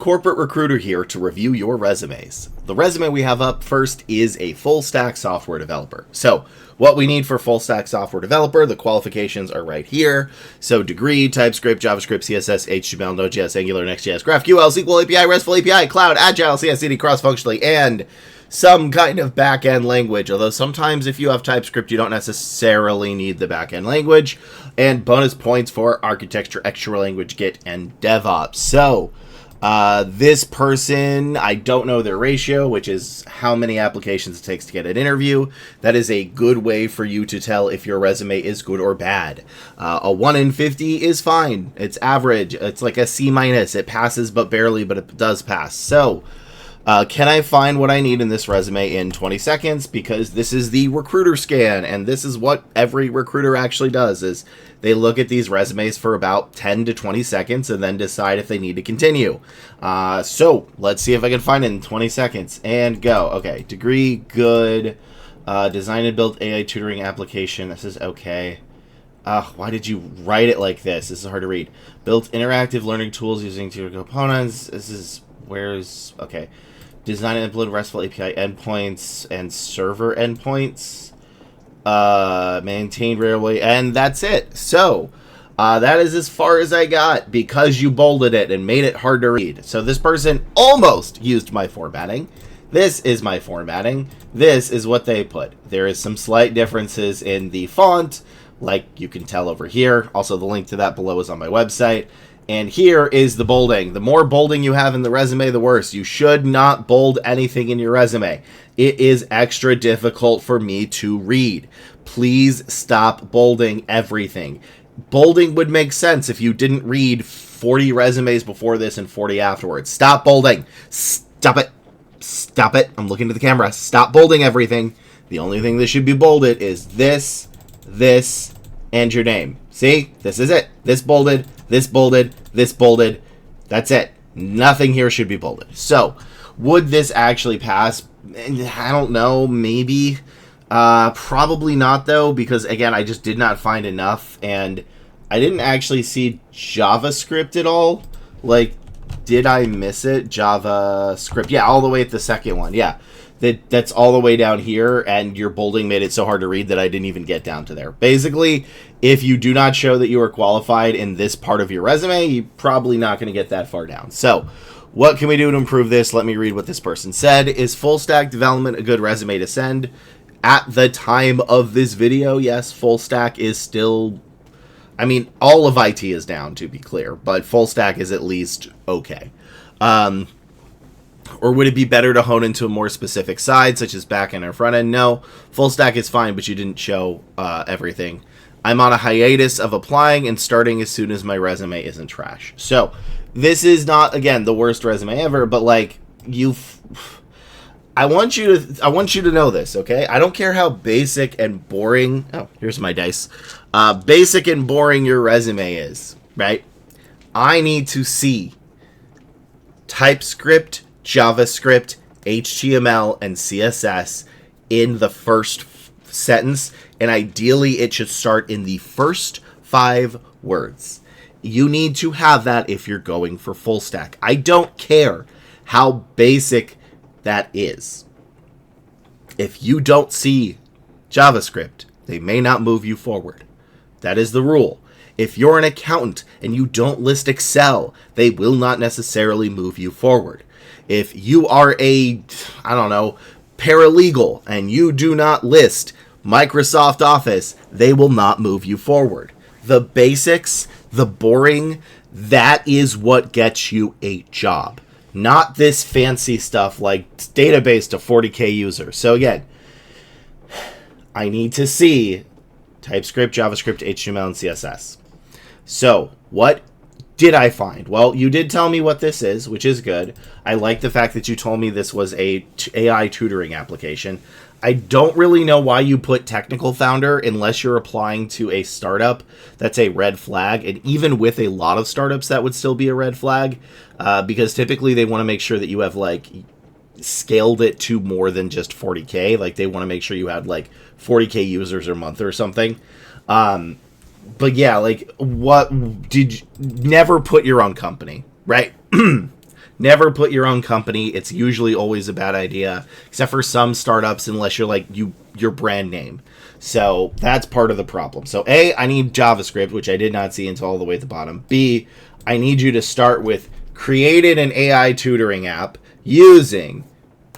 Corporate Recruiter here to review your resumes. The resume we have up first is a full stack software developer. So what we need for full stack software developer, the qualifications are right here. So degree, TypeScript, JavaScript, CSS, HTML, Node.js, Angular, Next.js, GraphQL, SQL API, RESTful API, Cloud, Agile, CI/CD, cross-functionally, and some kind of back-end language. Although sometimes if you have TypeScript, you don't necessarily need the back-end language. And bonus points for architecture, extra language, Git, and DevOps. So this person, I don't know their ratio, which is how many applications it takes to get an interview. That is a good way for you to tell if your resume is good or bad. A 1 in 50 is fine. It's average. It's like a C-. It passes but barely, but it does pass. So, can I find what I need in this resume in 20 seconds? Because this is the recruiter scan, and this is what every recruiter actually does, is they look at these resumes for about 10 to 20 seconds and then decide if they need to continue. So let's see if I can find it in 20 seconds and go. Okay, degree, good. Design and build AI tutoring application. This is okay. Why did you write it like this? This is hard to read. Built interactive learning tools using tutor components. This is, where's, okay. Design and implement RESTful API endpoints and server endpoints. Maintain railway, and that's it. So that is as far as I got because you bolded it and made it hard to read. So this person almost used my formatting. This is my formatting. This is what they put. There is some slight differences in the font, like you can tell over here. Also, the link to that below is on my website. And here is the bolding. The more bolding you have in the resume, the worse. You should not bold anything in your resume. It is extra difficult for me to read. Please stop bolding everything. Bolding would make sense if you didn't read 40 resumes before this and 40 afterwards. Stop bolding. Stop it. Stop it. I'm looking to the camera. Stop bolding everything. The only thing that should be bolded is this, and your name. See? This is it. This bolded, this bolded, this bolded. That's it. Nothing here should be bolded. So, would this actually pass? I don't know. Maybe. Probably not, though, because, again, I just did not find enough, and I didn't actually see JavaScript at all. Like, did I miss it? JavaScript. Yeah, all the way at the second one. Yeah. That's all the way down here, and your bolding made it so hard to read that I didn't even get down to there. Basically, if you do not show that you are qualified in this part of your resume, you're probably not going to get that far down. So, what can we do to improve this? Let me read what this person said. Is full stack development a good resume to send? At the time of this video, yes, full stack is still... I mean, all of IT is down, to be clear, but full stack is at least okay. Or would it be better to hone into a more specific side, such as back-end or front-end? No, full stack is fine, but you didn't show everything. I'm on a hiatus of applying and starting as soon as my resume isn't trash. So, this is not, again, the worst resume ever, but, like, I want you to know this, okay? I don't care how basic and boring... Oh, here's my dice. Basic and boring your resume is, right? I need to see TypeScript, JavaScript, HTML, and CSS in the first sentence, and ideally it should start in the first 5 words. You need to have that if you're going for full stack. I don't care how basic that is. If you don't see JavaScript, they may not move you forward. That is the rule. If you're an accountant and you don't list Excel, they will not necessarily move you forward. If you are a, I don't know, paralegal and you do not list Microsoft Office, they will not move you forward. The basics, the boring, that is what gets you a job. Not this fancy stuff like database to 40K users. So again, I need to see TypeScript, JavaScript, HTML, and CSS. So, what did I find? Well, you did tell me what this is, which is good. I like the fact that you told me this was a AI tutoring application. I don't really know why you put technical founder unless you're applying to a startup. That's a red flag. And even with a lot of startups, that would still be a red flag because typically they want to make sure that you have like scaled it to more than just 40K. Like they want to make sure you had like 40K users a month or something. But yeah, like what did you never put your own company, right? Never put your own company. It's usually always a bad idea, except for some startups, unless you're like your brand name. So that's part of the problem. So A, I need JavaScript, which I did not see until all the way at the bottom. B, I need you to start with created an AI tutoring app using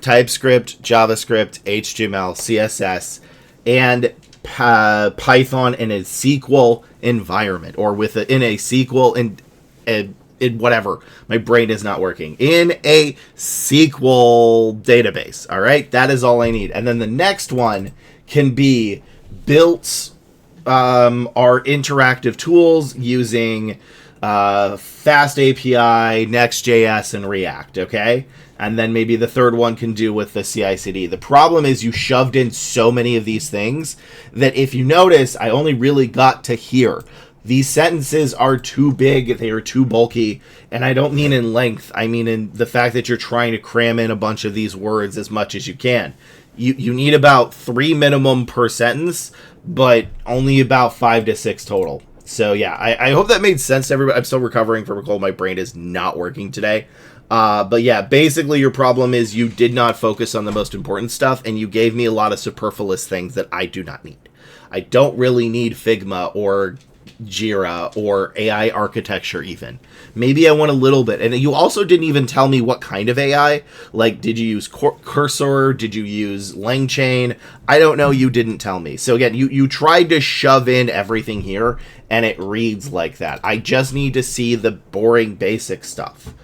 TypeScript, JavaScript, HTML, CSS, and Python in a SQL environment, or in a SQL in whatever. My brain is not working. In a SQL database. All right, that is all I need. And then the next one can be built our interactive tools using Fast API, Next.js, and React. Okay. And then maybe the third one can do with the CI/CD. The problem is you shoved in so many of these things that if you notice, I only really got to here. These sentences are too big, they are too bulky, and I don't mean in length. I mean in the fact that you're trying to cram in a bunch of these words as much as you can. You need about 3 minimum per sentence, but only about 5 to 6 total. So yeah, I hope that made sense to everybody. I'm still recovering from a cold. My brain is not working today. But yeah, basically your problem is you did not focus on the most important stuff, and you gave me a lot of superfluous things that I do not need. I don't really need Figma or Jira or AI architecture even. Maybe I want a little bit. And you also didn't even tell me what kind of AI. Like, did you use Cursor? Did you use LangChain? I don't know. You didn't tell me. So again, you tried to shove in everything here, and it reads like that. I just need to see the boring basic stuff.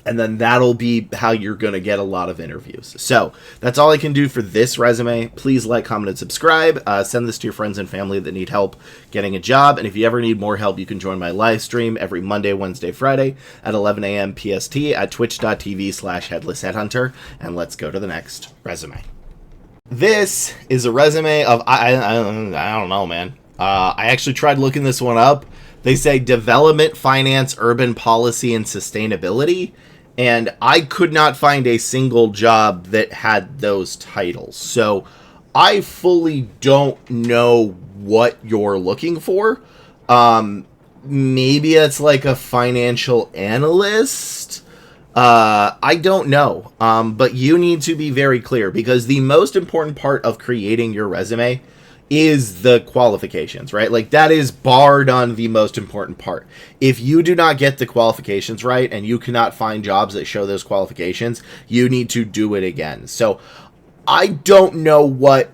And then that'll be how you're going to get a lot of interviews. So that's all I can do for this resume. Please like, comment, and subscribe. Send this to your friends and family that need help getting a job. And if you ever need more help, you can join my live stream every Monday, Wednesday, Friday at 11 a.m. PST at twitch.tv/headlessheadhunter. And let's go to the next resume. This is a resume of, I don't know, man. I actually tried looking this one up. They say development, finance, urban policy, and sustainability. And I could not find a single job that had those titles. So I fully don't know what you're looking for. Maybe it's like a financial analyst. I don't know. But you need to be very clear, because the most important part of creating your resume is the qualifications, right? Like, that is bar none the most important part. If you do not get the qualifications right and you cannot find jobs that show those qualifications, you need to do it again. So I don't know what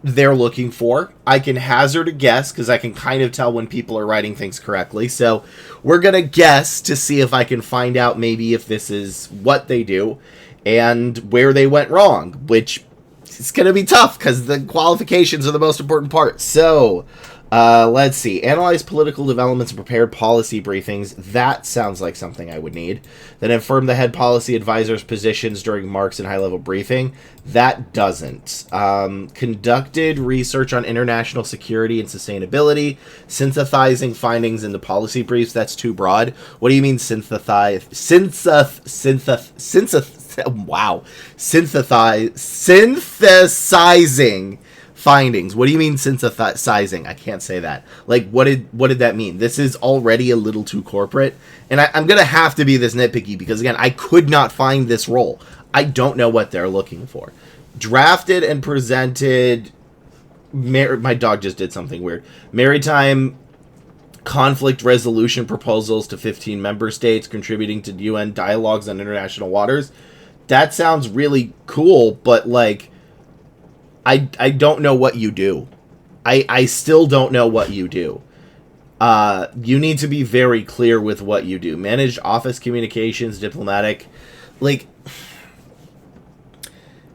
they're looking for. I can hazard a guess because I can kind of tell when people are writing things correctly. So we're going to guess to see if I can find out maybe if this is what they do and where they went wrong, which it's going to be tough because the qualifications are the most important part. So, let's see. Analyze political developments and prepare policy briefings. That sounds like something I would need. Then affirm the head policy advisor's positions during marks and high-level briefing. That doesn't. Conducted research on international security and sustainability. Synthesizing findings into policy briefs. That's too broad. What do you mean synthesize? Wow. Synthesizing findings. What do you mean synthesizing? I can't say that. Like, what did that mean? This is already a little too corporate. And I'm going to have to be this nitpicky because, again, I could not find this role. I don't know what they're looking for. Drafted and presented. My dog just did something weird. Maritime conflict resolution proposals to 15 member states, contributing to UN dialogues on international waters. That sounds really cool, but like, I don't know what you do. I still don't know what you do. You need to be very clear with what you do. Managed office communications, diplomatic. Like,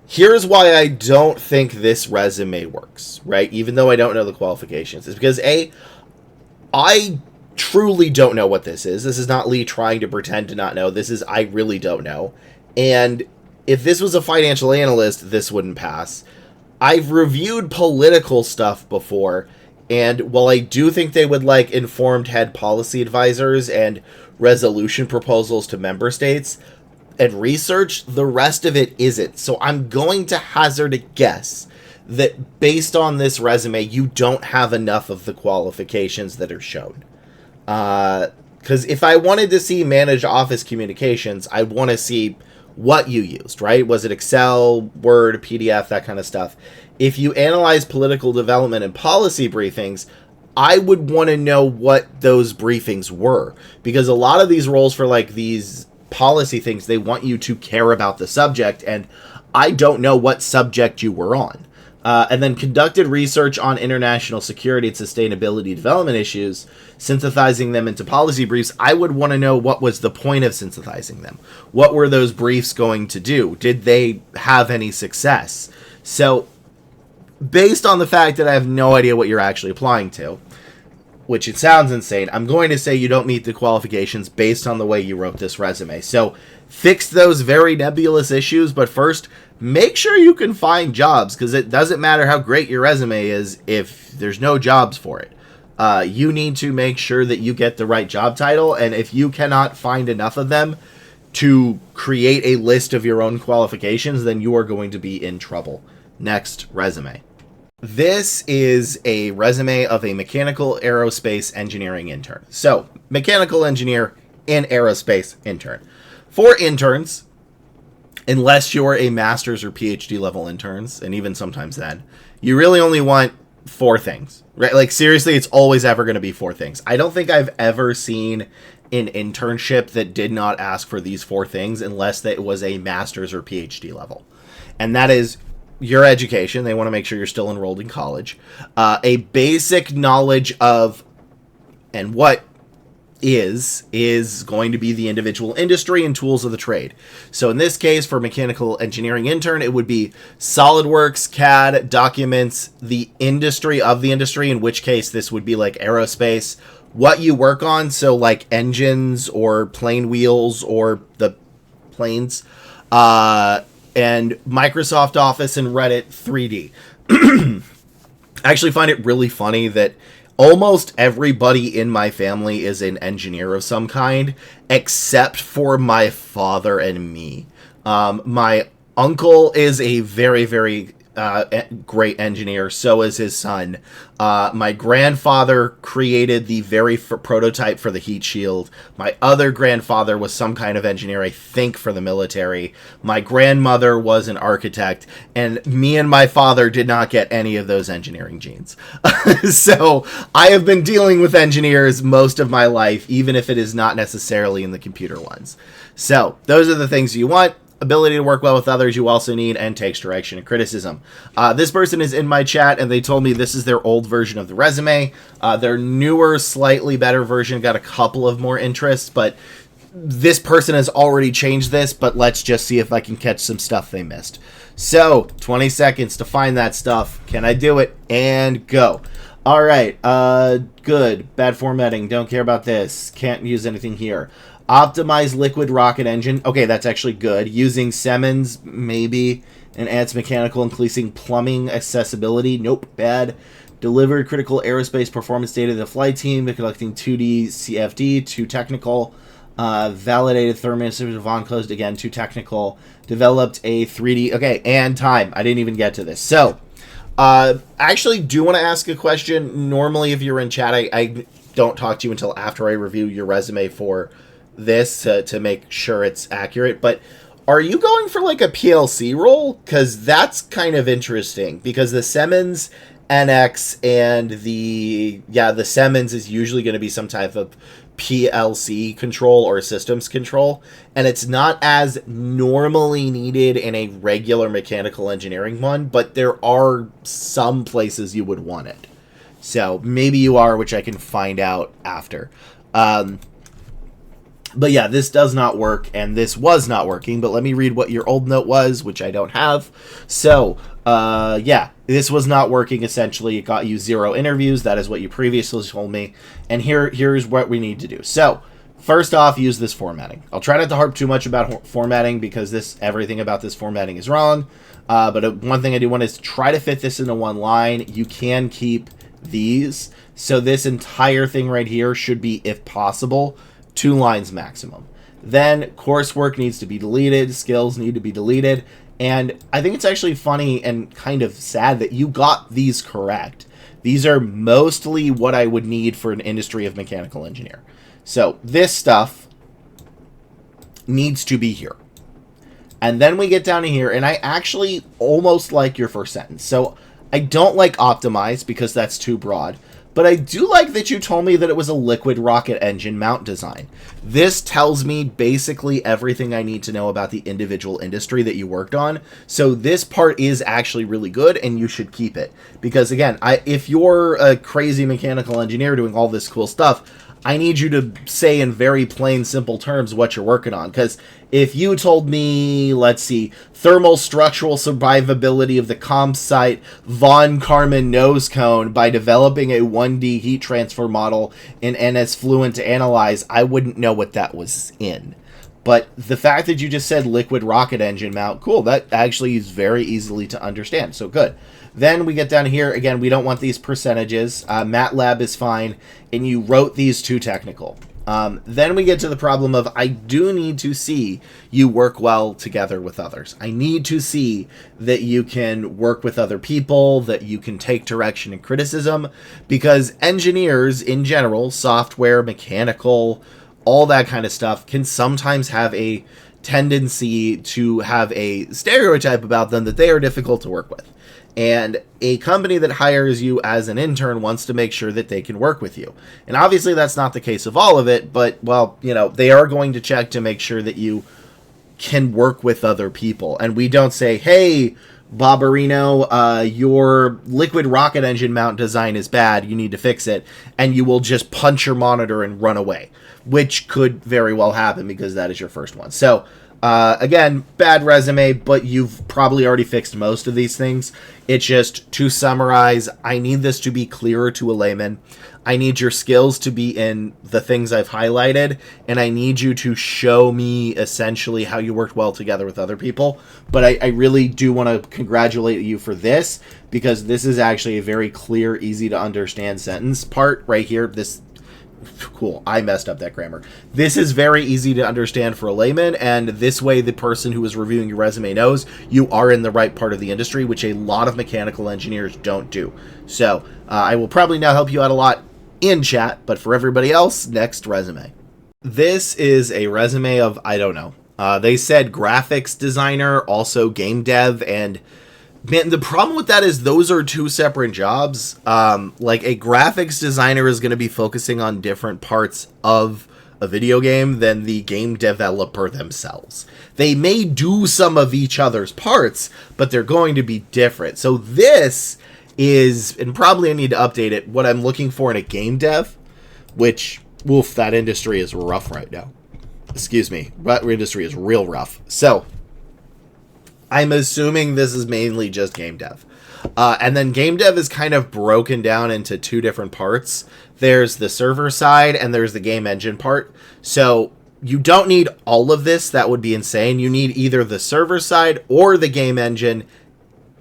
here's why I don't think this resume works, right? Even though I don't know the qualifications. It's because, A, I truly don't know what this is. This is not Lee trying to pretend to not know. This is, I really don't know. And if this was a financial analyst, this wouldn't pass. I've reviewed political stuff before, and while I do think they would like informed head policy advisors and resolution proposals to member states and research, the rest of it isn't. So I'm going to hazard a guess that based on this resume, you don't have enough of the qualifications that are shown. Because if I wanted to see managed office communications, I want to see what you used, right? Was it Excel, Word, PDF, that kind of stuff? If you analyze political development and policy briefings, I would want to know what those briefings were, because a lot of these roles for like these policy things, they want you to care about the subject, and I don't know what subject you were on. And then conducted research on international security and sustainability development issues, synthesizing them into policy briefs. I would want to know what was the point of synthesizing them. What were those briefs going to do? Did they have any success? So based on the fact that I have no idea what you're actually applying to, which it sounds insane, I'm going to say you don't meet the qualifications based on the way you wrote this resume. So fix those very nebulous issues, but first, make sure you can find jobs, because it doesn't matter how great your resume is if there's no jobs for it. You need to make sure that you get the right job title, and if you cannot find enough of them to create a list of your own qualifications, then you are going to be in trouble. Next resume. This is a resume of a mechanical aerospace engineering intern. So, mechanical engineer in aerospace intern. For interns, unless you're a master's or PhD level interns, and even sometimes then, you really only want 4 things, right? Like, seriously, it's always ever going to be 4 things. I don't think I've ever seen an internship that did not ask for these 4 things unless that it was a master's or PhD level. And that is your education. They want to make sure you're still enrolled in college. A basic knowledge of and what is going to be the individual industry and tools of the trade. So in this case, for mechanical engineering intern, it would be SolidWorks, CAD, documents, the industry of the industry, in which case this would be like aerospace, what you work on, so like engines or plane wheels or the planes, and Microsoft Office and Reddit 3D. I actually find it really funny that almost everybody in my family is an engineer of some kind, except for my father and me. My uncle is a very, very great engineer. So is his son. My grandfather created the very prototype for the heat shield. My other grandfather was some kind of engineer, I think, for the military. My grandmother was an architect, and me and my father did not get any of those engineering genes. So I have been dealing with engineers most of my life, even if it is not necessarily in the computer ones. So those are the things you want. Ability to work well with others you also need, and takes direction and criticism. This person is in my chat, and they told me this is their old version of the resume. Their newer, slightly better version got a couple of more interests, but this person has already changed this, but let's just see if I can catch some stuff they missed. So, 20 seconds to find that stuff. Can I do it? And go. All right. Good. Bad formatting. Don't care about this. Can't use anything here. Optimize liquid rocket engine. Okay, that's actually good. Using Siemens, maybe. And adds mechanical, increasing plumbing accessibility. Nope, bad. Delivered critical aerospace performance data to the flight team. Collecting 2D CFD, too technical. Validated thermostat Von closed, again, too technical. Developed a 3D. Okay, and time. I didn't even get to this. So, I actually do want to ask a question. Normally, if you're in chat, I don't talk to you until after I review your resume for this to make sure it's accurate, but are you going for like a PLC role? Because that's kind of interesting, because the Siemens NX and the Siemens is usually going to be some type of PLC control or systems control, and it's not as normally needed in a regular mechanical engineering one, but there are some places you would want it. So maybe you are, which I can find out after. But yeah, this does not work, and this was not working, but let me read what your old note was, which I don't have. So, yeah, this was not working, essentially. It got you 0 interviews. That is what you previously told me. And here's what we need to do. So, first off, use this formatting. I'll try not to harp too much about formatting, because everything about this formatting is wrong. But one thing I do want is try to fit this into one line. You can keep these. So this entire thing right here should be, if possible, 2 lines maximum. Then coursework needs to be deleted, skills need to be deleted, and I think it's actually funny and kind of sad that you got these correct. These are mostly what I would need for an industry of mechanical engineer. So this stuff needs to be here. And then we get down to here, and I actually almost like your first sentence. So I don't like optimize because that's too broad. But I do like that you told me that it was a liquid rocket engine mount design. This tells me basically everything I need to know about the individual industry that you worked on. So this part is actually really good, and you should keep it. Because again, if you're a crazy mechanical engineer doing all this cool stuff, I need you to say in very plain, simple terms what you're working on. Because if you told me, let's see, thermal structural survivability of the comp site von Karman nose cone by developing a 1D heat transfer model in NS Fluent to analyze, I wouldn't know what that was in. But the fact that you just said liquid rocket engine mount, cool, that actually is very easily to understand. So good. Then we get down here. Again, we don't want these percentages. MATLAB is fine. And you wrote these too technical. Then we get to the problem of I do need to see you work well together with others. I need to see that you can work with other people, that you can take direction and criticism, because engineers in general, software, mechanical, all that kind of stuff, can sometimes have a tendency to have a stereotype about them that they are difficult to work with. And a company that hires you as an intern wants to make sure that they can work with you. And obviously that's not the case of all of it, but, well, you know, they are going to check to make sure that you can work with other people. And we don't say, hey, Bobberino, your liquid rocket engine mount design is bad, you need to fix it, and you will just punch your monitor and run away, which could very well happen because that is your first one. So, again, bad resume, but you've probably already fixed most of these things. It's just, to summarize, I need this to be clearer to a layman. I need your skills to be in the things I've highlighted, and I need you to show me essentially how you worked well together with other people. But I really do want to congratulate you for this, because this is actually a very clear, easy to understand sentence part right here. This cool, I messed up that grammar. This is very easy to understand for a layman, and this way the person who is reviewing your resume knows you are in the right part of the industry, which a lot of mechanical engineers don't do. So I will probably now help you out a lot in chat, but for everybody else, next resume. This is a resume of, I don't know. They said graphics designer, also game dev, and man, the problem with that is those are two separate jobs. Like, a graphics designer is going to be focusing on different parts of a video game than the game developer themselves. They may do some of each other's parts, but they're going to be different. So this is, and probably I need to update it, what I'm looking for in a game dev, which, woof, that industry is rough right now. Excuse me, that industry is real rough. So I'm assuming this is mainly just game dev. And then game dev is kind of broken down into two different parts. There's the server side and there's the game engine part. So you don't need all of this. That would be insane. You need either the server side or the game engine.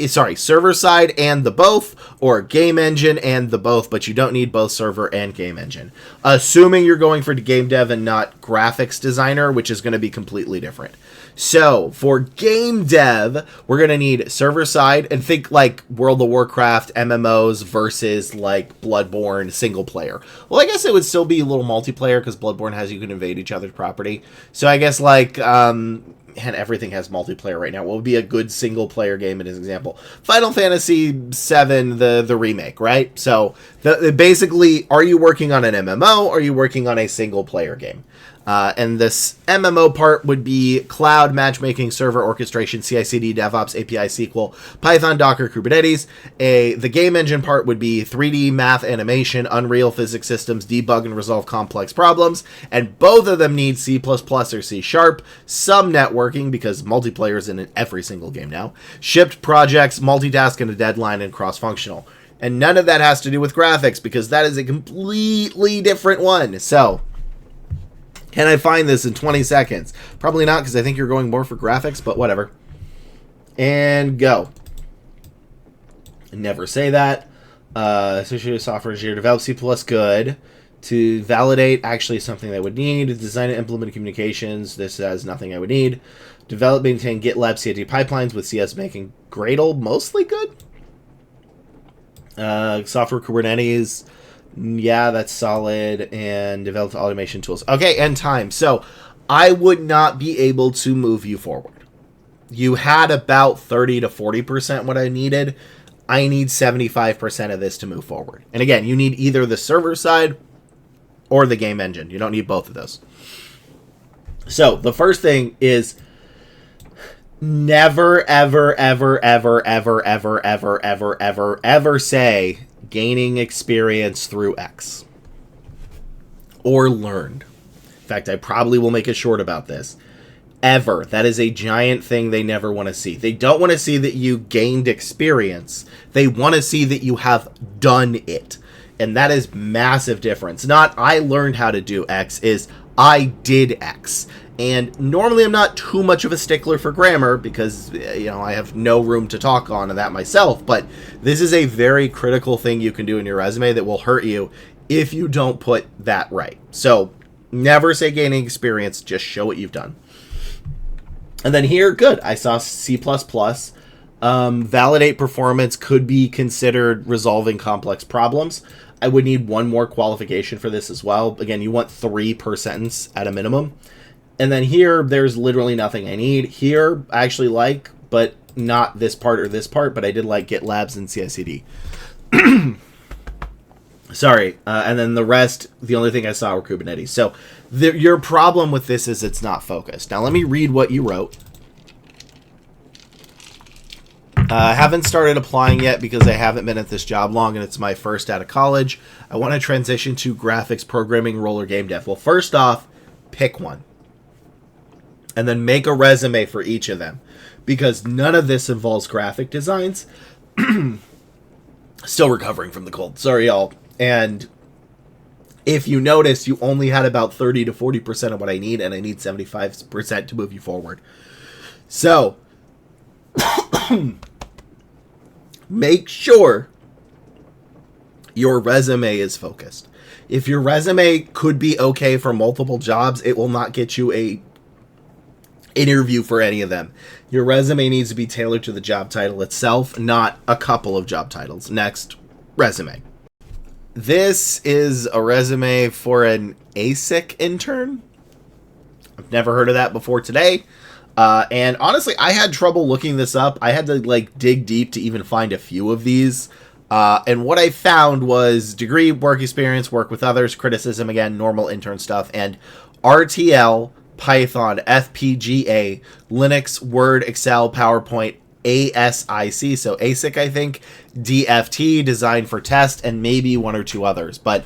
Sorry, server side and the both, or game engine and the both, but you don't need both server and game engine. Assuming you're going for game dev and not graphics designer, which is going to be completely different. So, for game dev, we're going to need server side, and think like World of Warcraft MMOs versus like Bloodborne single player. Well, I guess it would still be a little multiplayer because Bloodborne has you can invade each other's property. So I guess like, and everything has multiplayer right now. What would be a good single player game in his example? Final Fantasy VII, the remake, right? So basically, are you working on an MMO or are you working on a single player game? And this MMO part would be cloud, matchmaking, server, orchestration, CI/CD, DevOps, API, SQL, Python, Docker, Kubernetes. The game engine part would be 3D, math, animation, Unreal, physics systems, debug and resolve complex problems. And both of them need C++ or C#, some networking, because multiplayer is in every single game now, shipped projects, multitask and a deadline, and cross-functional. And none of that has to do with graphics, because that is a completely different one. So, can I find this in 20 seconds? Probably not, because I think you're going more for graphics, but whatever. And go. Never say that. Associated software engineer, develop C++, good. To validate, actually something I would need. Design and implement communications, this has nothing I would need. Develop, maintain GitLab CI/CD pipelines with CS making Gradle, mostly good. Software Kubernetes, Yeah, that's solid. And developed automation tools. Okay, and time. So I would not be able to move you forward. You had about 30 to 40% what I needed. I need 75% of this to move forward. And again, you need either the server side or the game engine. You don't need both of those. So the first thing is never, ever, ever, ever, ever, ever, ever, ever, ever, ever say gaining experience through X or learned. In fact, I probably will make a short about this. Ever. That is a giant thing they never want to see. They don't want to see that you gained experience. They want to see that you have done it. And that is massive difference. Not I learned how to do X, is I did X. And normally I'm not too much of a stickler for grammar because, you know, I have no room to talk on that myself. But this is a very critical thing you can do in your resume that will hurt you if you don't put that right. So never say gaining experience, just show what you've done. And then here, good, I saw C++. Validate performance could be considered resolving complex problems. I would need one more qualification for this as well. Again, you want 3 per sentence at a minimum. And then here, there's literally nothing I need. Here, I actually like, but not this part or this part, but I did like GitLabs and CI/CD. Sorry. And then the rest, the only thing I saw were Kubernetes. So your problem with this is it's not focused. Now, let me read what you wrote. I haven't started applying yet because I haven't been at this job long and it's my first out of college. I want to transition to graphics, programming, role, or game dev. Well, first off, pick one. And then make a resume for each of them. Because none of this involves graphic designs. Still recovering from the cold. Sorry, y'all. And if you notice, you only had about 30 to 40% of what I need, and I need 75% to move you forward. So, make sure your resume is focused. If your resume could be okay for multiple jobs, it will not get you a interview for any of them. Your resume needs to be tailored to the job title itself, not a couple of job titles. Next, resume. This is a resume for an ASIC intern. I've never heard of that before today. And honestly, I had trouble looking this up. I had to dig deep to even find a few of these. And what I found was degree, work experience, work with others, criticism, again, normal intern stuff, and RTL, Python, FPGA, Linux, Word, Excel, PowerPoint, ASIC, so ASIC, I think, DFT, design for test, and maybe one or two others. But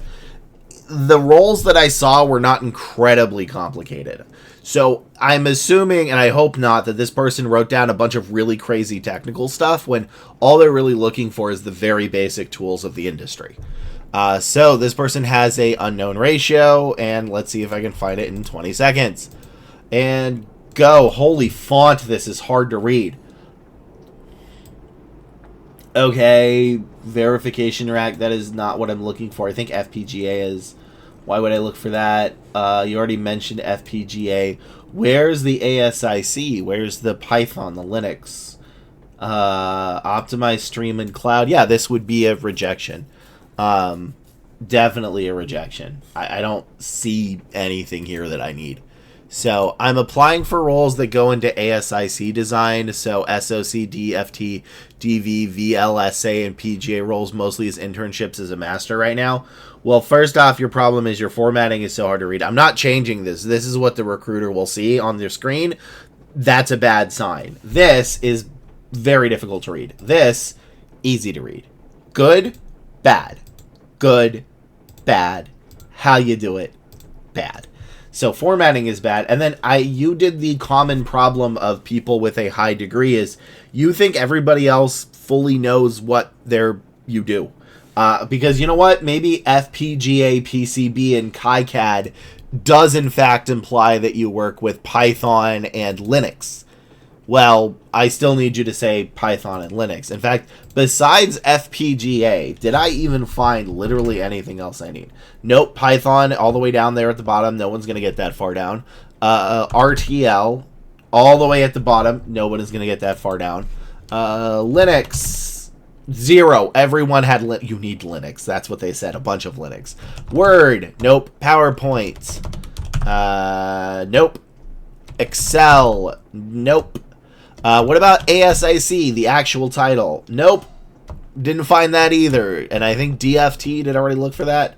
the roles that I saw were not incredibly complicated. So I'm assuming, and I hope not, that this person wrote down a bunch of really crazy technical stuff when all they're really looking for is the very basic tools of the industry. So this person has a unknown ratio, and let's see if I can find it in 20 seconds. And go. Holy font, this is hard to read. Okay, verification rack, that is not what I'm looking for. I think FPGA is. Why would I look for that? You already mentioned FPGA. Where's the ASIC? Where's the Python, the Linux? Optimize stream and cloud. Yeah, this would be a rejection. Definitely a rejection. I don't see anything here that I need. So I'm applying for roles that go into ASIC design. So SOC, DFT, DV, VLSA, and PGA roles mostly as internships as a master right now. Well, first off, your problem is your formatting is so hard to read. I'm not changing this. This is what the recruiter will see on their screen. That's a bad sign. This is very difficult to read. This, easy to read. Good, bad. Good, bad. How you do it, bad. So formatting is bad. And then you did the common problem of people with a high degree is you think everybody else fully knows what you do. Because you know what? Maybe FPGA, PCB, and KiCad does in fact imply that you work with Python and Linux. Well, I still need you to say Python and Linux. In fact, besides FPGA, did I even find literally anything else I need? Nope, Python all the way down there at the bottom. No one's going to get that far down. RTL all the way at the bottom. No one is going to get that far down. Linux, Zero. Everyone had you need Linux. That's what they said. A bunch of Linux. Word. Nope. PowerPoint. Nope. Excel. Nope. What about ASIC, the actual title? Nope. Didn't find that either. And I think DFT, did I already look for that?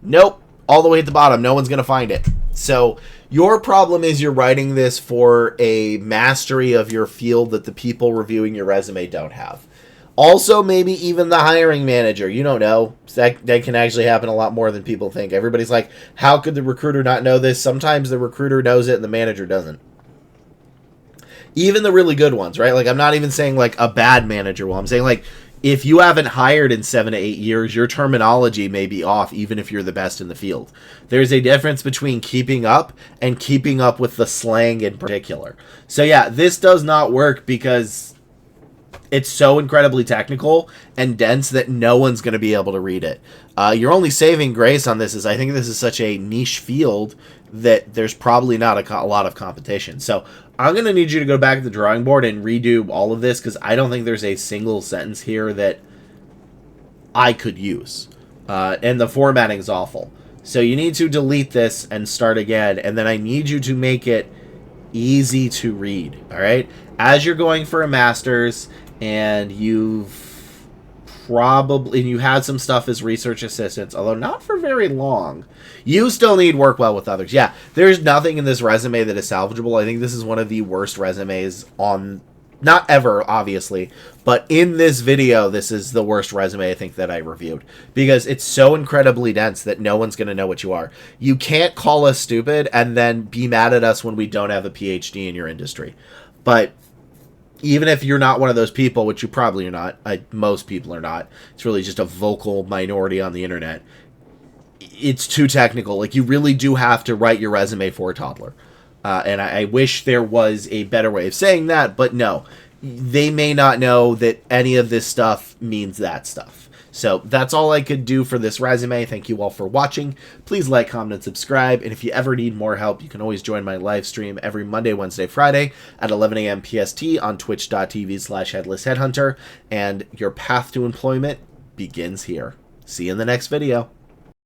Nope. All the way at the bottom. No one's going to find it. So your problem is you're writing this for a mastery of your field that the people reviewing your resume don't have. Also, maybe even the hiring manager. You don't know. That can actually happen a lot more than people think. Everybody's like, how could the recruiter not know this? Sometimes the recruiter knows it and the manager doesn't. Even the really good ones, right? Like, I'm not even saying, like, a bad manager will. I'm saying, like, if you haven't hired in 7 to 8 years, your terminology may be off, even if you're the best in the field. There's a difference between keeping up and keeping up with the slang in particular. So, yeah, this does not work because it's so incredibly technical and dense that no one's going to be able to read it. Your only saving grace on this is I think this is such a niche field that there's probably not a lot of competition. So I'm going to need you to go back to the drawing board and redo all of this because I don't think there's a single sentence here that I could use. And the formatting is awful. So you need to delete this and start again. And then I need you to make it easy to read. All right. As you're going for a master's and you had some stuff as research assistants, although not for very long, you still need work well with others. Yeah, there's nothing in this resume that is salvageable. I think this is one of the worst resumes on, not ever, obviously, but in this video, this is the worst resume I think that I reviewed because it's so incredibly dense that no one's going to know what you are. You can't call us stupid and then be mad at us when we don't have a PhD in your industry. But even if you're not one of those people, which you probably are not, most people are not, it's really just a vocal minority on the internet, it's too technical. Like, you really do have to write your resume for a toddler. And I wish there was a better way of saying that, but no. They may not know that any of this stuff means that stuff. So that's all I could do for this resume. Thank you all for watching. Please like, comment, and subscribe. And if you ever need more help, you can always join my live stream every Monday, Wednesday, Friday at 11 a.m. PST on twitch.tv/headlessheadhunter. And your path to employment begins here. See you in the next video.